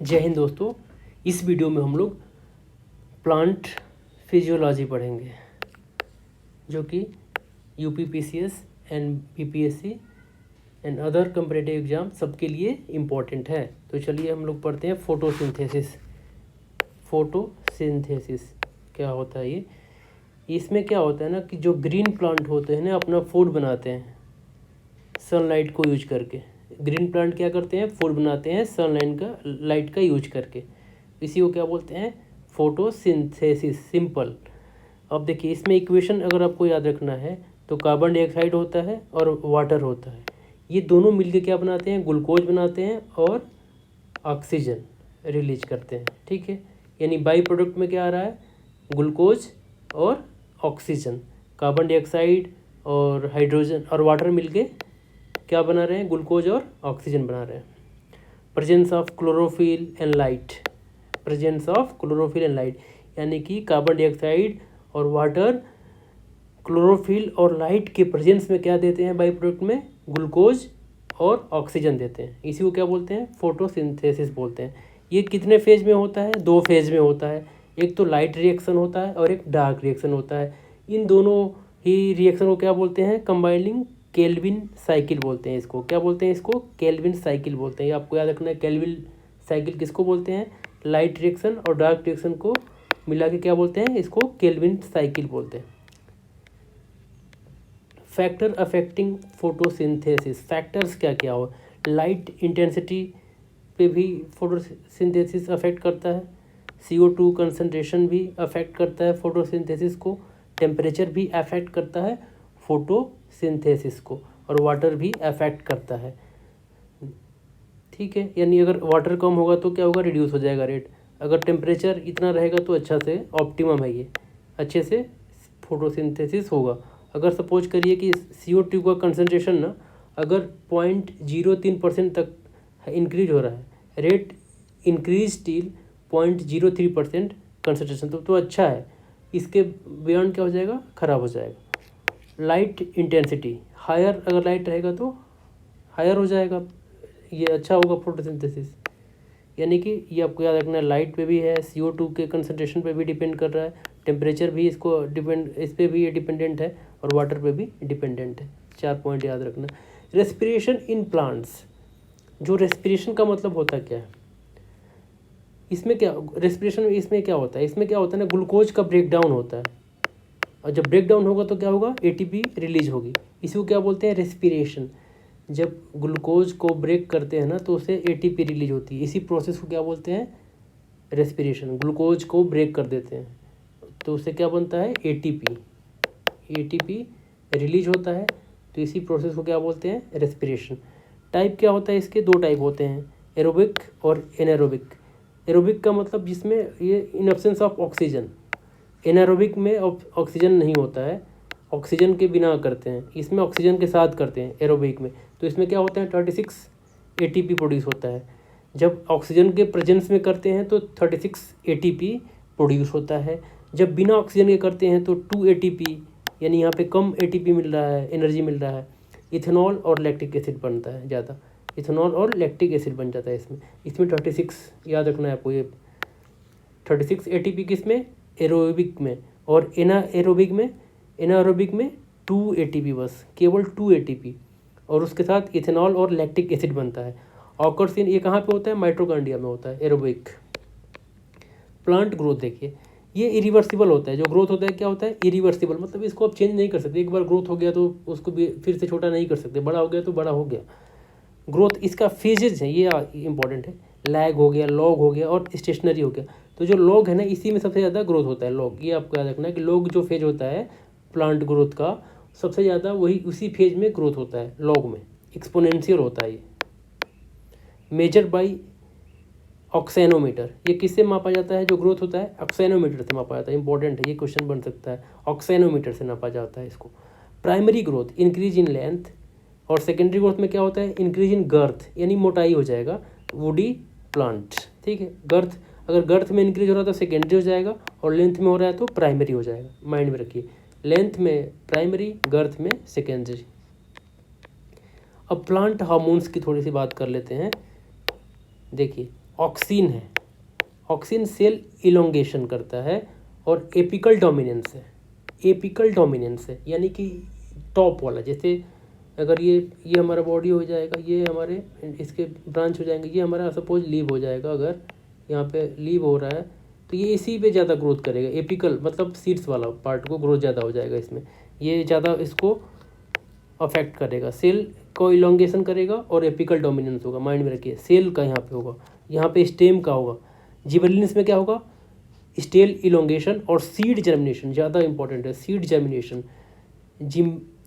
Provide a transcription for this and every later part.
जय हिंद दोस्तों। इस वीडियो में हम लोग प्लांट फिजियोलॉजी पढ़ेंगे जो कि UPPCS and BPSC and other competitive exam सबके लिए इम्पोर्टेंट है। तो चलिए हम लोग पढ़ते हैं फोटोसिंथेसिस। फोटोसिंथेसिस क्या होता है ये? इसमें क्या होता है ना कि जो ग्रीन प्लांट होते हैं ना अपना फूड बनाते हैं सनलाइट को यूज करके। ग्रीन प्लांट क्या करते हैं? फूड बनाते हैं लाइट का यूज करके। इसी को क्या बोलते हैं? फोटोसिंथेसिस। सिंपल। अब देखिए इसमें इक्वेशन अगर आपको याद रखना है तो कार्बन डाइऑक्साइड होता है और वाटर होता है। ये दोनों मिलके क्या बनाते हैं? ग्लूकोज बनाते हैं और ऑक्सीजन रिलीज करते हैं। ठीक है, यानी बाई प्रोडक्ट में क्या आ रहा है? ग्लूकोज और ऑक्सीजन। कार्बन डाइऑक्साइड और हाइड्रोजन और वाटर मिलके क्या बना रहे हैं? ग्लूकोज और ऑक्सीजन बना रहे हैं। Presence of chlorophyll and light. Presence of chlorophyll and light यानी कि कार्बन डाइऑक्साइड और वाटर क्लोरोफिल और लाइट के प्रेजेंस में क्या देते हैं? बाई प्रोडक्ट में ग्लूकोज और ऑक्सीजन देते हैं। इसी को क्या बोलते हैं? फोटोसिंथेसिस बोलते हैं। ये कितने फेज में होता है? 2 फेज में होता है। एक तो लाइट रिएक्शन होता है और एक डार्क रिएक्शन होता है। इन दोनों ही रिएक्शन को क्या बोलते हैं? कंबाइनिंग केल्विन साइकिल बोलते हैं। इसको क्या बोलते हैं? इसको केल्विन साइकिल बोलते हैं। ये आपको याद रखना है। केल्विन साइकिल किसको बोलते हैं? लाइट रिएक्शन और डार्क रिएक्शन को मिला के क्या बोलते हैं? इसको केल्विन साइकिल बोलते हैं। Factor affecting photosynthesis. फैक्टर्स क्या क्या हो? लाइट इंटेंसिटी पे भी फोटोसिंथेसिस अफेक्ट करता है। CO2 कंसंट्रेशन भी अफेक्ट करता है फोटोसिंथेसिस को। टेम्परेचर भी अफेक्ट करता है फोटोसिंथेसिस को और वाटर भी अफेक्ट करता है। ठीक है, यानी अगर वाटर कम होगा तो क्या होगा? रिड्यूस हो जाएगा रेट। अगर टेम्परेचर इतना रहेगा तो अच्छा से ऑप्टिमम है, ये अच्छे से फोटोसिंथेसिस होगा। अगर सपोज करिए कि CO2 का कंसनट्रेशन ना अगर 0.03% तक इंक्रीज हो रहा है, रेट इंक्रीज टिल 0.03% कंसनट्रेशन, तो अच्छा है। इसके बियॉन्ड क्या हो जाएगा? ख़राब हो जाएगा। लाइट इंटेंसिटी हायर, अगर लाइट रहेगा तो हायर हो जाएगा, ये अच्छा होगा फोटोसिंथेसिस। यानी कि ये आपको याद रखना है। लाइट पे भी है, CO2 के कंसनट्रेशन पे भी डिपेंड कर रहा है, टेम्परेचर भी इस पे भी ये डिपेंडेंट है और वाटर पे भी डिपेंडेंट है। 4 पॉइंट याद रखना। Respiration in plants. जो रेस्पिरेशन का मतलब होता क्या है? इसमें क्या रेस्पिरेशन में इसमें क्या होता है? इसमें क्या होता है ना, ग्लूकोज का ब्रेक डाउन होता है और जब ब्रेक डाउन होगा तो क्या होगा? ATP रिलीज होगी। इसी को क्या बोलते हैं? रेस्पिरेशन। जब ग्लूकोज को ब्रेक करते हैं ना तो उसे ATP रिलीज होती है। इसी प्रोसेस को क्या बोलते हैं? रेस्पिरेशन। ग्लूकोज को ब्रेक कर देते हैं तो उससे क्या बनता है? ATP रिलीज होता है। तो इसी प्रोसेस को क्या बोलते हैं? रेस्पिरेशन। टाइप क्या होता है इसके? 2 टाइप होते हैं, एरोबिक और एनारोबिक। एरोबिक का मतलब जिसमें ये in absence of oxygen. Anaerobic में ऑक्सीजन नहीं होता है, ऑक्सीजन के बिना करते हैं। इसमें ऑक्सीजन के साथ करते हैं एरोबिक में। तो इसमें क्या होता है? 36 ATP प्रोड्यूस होता है। जब ऑक्सीजन के प्रेजेंस में करते हैं तो 36 ATP प्रोड्यूस होता है। जब बिना ऑक्सीजन के करते हैं तो 2 ATP, यानी यहाँ पे कम ATP मिल रहा है, एनर्जी मिल रहा है। इथेनॉल और लैक्टिक एसिड बनता है ज़्यादा। इथेनॉल और लैक्टिक एसिड बन जाता है इसमें 36 याद रखना है आपको। ये 36 ATP किस में? एरोबिक में। और एनारोबिक में 2 ATP, बस केवल 2 ATP, और उसके साथ इथेनॉल और लैक्टिक एसिड बनता है। ऑकर्स इन, ये कहाँ पे होता है? माइटोकॉन्ड्रिया में होता है, एरोबिक। प्लांट ग्रोथ देखिए, ये इरिवर्सिबल होता है। जो ग्रोथ होता है क्या होता है? इरिवर्सिबल, मतलब इसको आप चेंज नहीं कर सकते। एक बार ग्रोथ हो गया तो उसको भी फिर से छोटा नहीं कर सकते। बड़ा हो गया तो बड़ा हो गया। ग्रोथ इसका फेजेज है, ये इंपॉर्टेंट है। लैग हो गया, लॉग हो गया और स्टेशनरी हो गया। तो जो लॉग है ना, इसी में सबसे ज़्यादा ग्रोथ होता है। लॉग, ये आपको याद रखना है कि लॉग जो फेज होता है प्लांट ग्रोथ का, सबसे ज़्यादा वही उसी फेज में ग्रोथ होता है, लॉग में। एक्सपोनेंशियल होता है ये। Measure by auxanometer. ये किससे मापा जाता है? जो ग्रोथ होता है ऑक्सेनोमीटर से मापा जाता है। इंपॉर्टेंट है, ये क्वेश्चन बन सकता है। ऑक्सेनोमीटर से नापा जाता है इसको। Primary growth increase in length, और सेकेंडरी ग्रोथ में क्या होता है? इंक्रीज इन गर्थ, यानी मोटाई हो जाएगा वुडी प्लांट। ठीक है, गर्थ, अगर गर्थ में इंक्रीज हो रहा है तो सेकेंडरी हो जाएगा और लेंथ में हो रहा है तो प्राइमरी हो जाएगा। माइंड में रखिए, लेंथ में प्राइमरी, गर्थ में सेकेंडरी। अब प्लांट हार्मोन्स की थोड़ी सी बात कर लेते हैं। देखिए, ऑक्सीन है, ऑक्सीन सेल इलोंगेशन करता है, और एपिकल डोमिनेंस है, एपिकल डोमिनेंस है यानी कि टॉप वाला। जैसे अगर ये हमारा बॉडी हो जाएगा, ये हमारे इसके ब्रांच हो जाएंगे, ये हमारा सपोज लीव हो जाएगा, अगर यहाँ पे लीव हो रहा है तो ये इसी पे ज़्यादा ग्रोथ करेगा, एपिकल मतलब सीड्स वाला पार्ट को ग्रोथ ज़्यादा हो जाएगा इसमें, ये ज़्यादा इसको अफेक्ट करेगा, सेल को इलोंगेशन करेगा और एपिकल डोमिनेंस होगा। माइंड में रखिए, सेल का यहाँ पे होगा, यहाँ पे स्टेम का होगा। जिबरेलिन्स में क्या होगा, स्टेल इलोंगेशन और सीड जर्मिनेशन ज़्यादा इंपॉर्टेंट है, सीड जर्मिनेशन।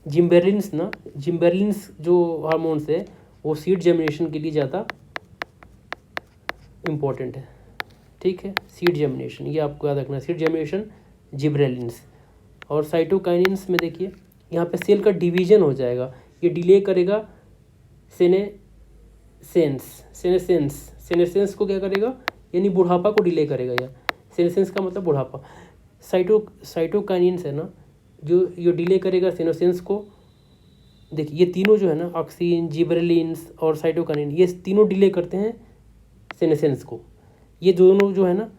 जिम्बेरलिन्स जो हार्मोन्स है वो सीड जर्मिनेशन के लिए ज़्यादा इम्पॉर्टेंट है, ठीक है। सीड जर्मिनेशन ये आपको याद रखना, सीड जर्मिनेशन जिब्रेलिन्स। और साइटोकाइनिन्स में देखिए यहाँ पे सेल का डिवीजन हो जाएगा, ये डिले करेगा सेनेसेंस को क्या करेगा, यानी बुढ़ापा को डिले करेगा, या सेनेसेंस का मतलब बुढ़ापा। साइटोकाइनिन्स है ना जो ये डिले करेगा सेनेसेंस को। देखिए ये तीनों जो है ना, ऑक्सीन, जिबरेलिन्स और साइटोकाइनिन, ये तीनों डिले करते हैं सेनेसेंस को। ये दोनों जो है ना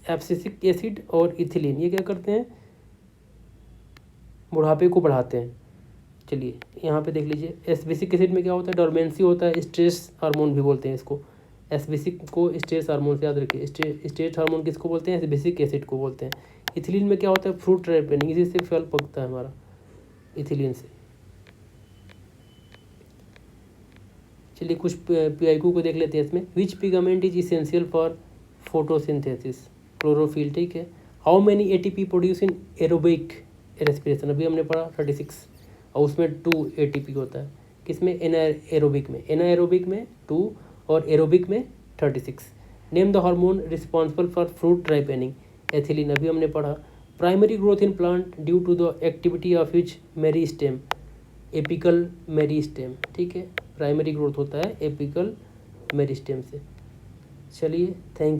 एब्सिसिक एसिड और इथिलीन, ये क्या करते हैं, बुढ़ापे को बढ़ाते हैं। चलिए यहाँ पे देख लीजिए, एब्सिसिक एसिड में क्या होता है, डोरमेंसी होता है, स्ट्रेस हार्मोन भी बोलते हैं इसको। एब्सिसिक को स्ट्रेस हार्मोन से याद रखिए, स्ट्रेस हार्मोन किसको बोलते हैं, एब्सिसिक एसिड को बोलते हैं। इथिलीन में क्या होता है, फ्रूट रिपेनिंग, इसी से फल पकता है हमारा, इथिलीन से। चलिए कुछ पीआईक्यू को देख लेते हैं इसमें। Which pigment is essential for photosynthesis, chlorophyll, ठीक है। How many ATP produce in aerobic respiration, अभी हमने पढ़ा 36, और उसमें 2 एटीपी होता है, किसमें, एनाएरोबिक में, एनाएरोबिक में 2 और एरोबिक में 36। Name the hormone responsible for fruit ripening, ethylene, अभी हमने पढ़ा। Primary growth in plant due to the activity of which meristem, apical meristem, ठीक है। प्राइमरी ग्रोथ होता है एपिकल मेरिस्टेम से। चलिए थैंक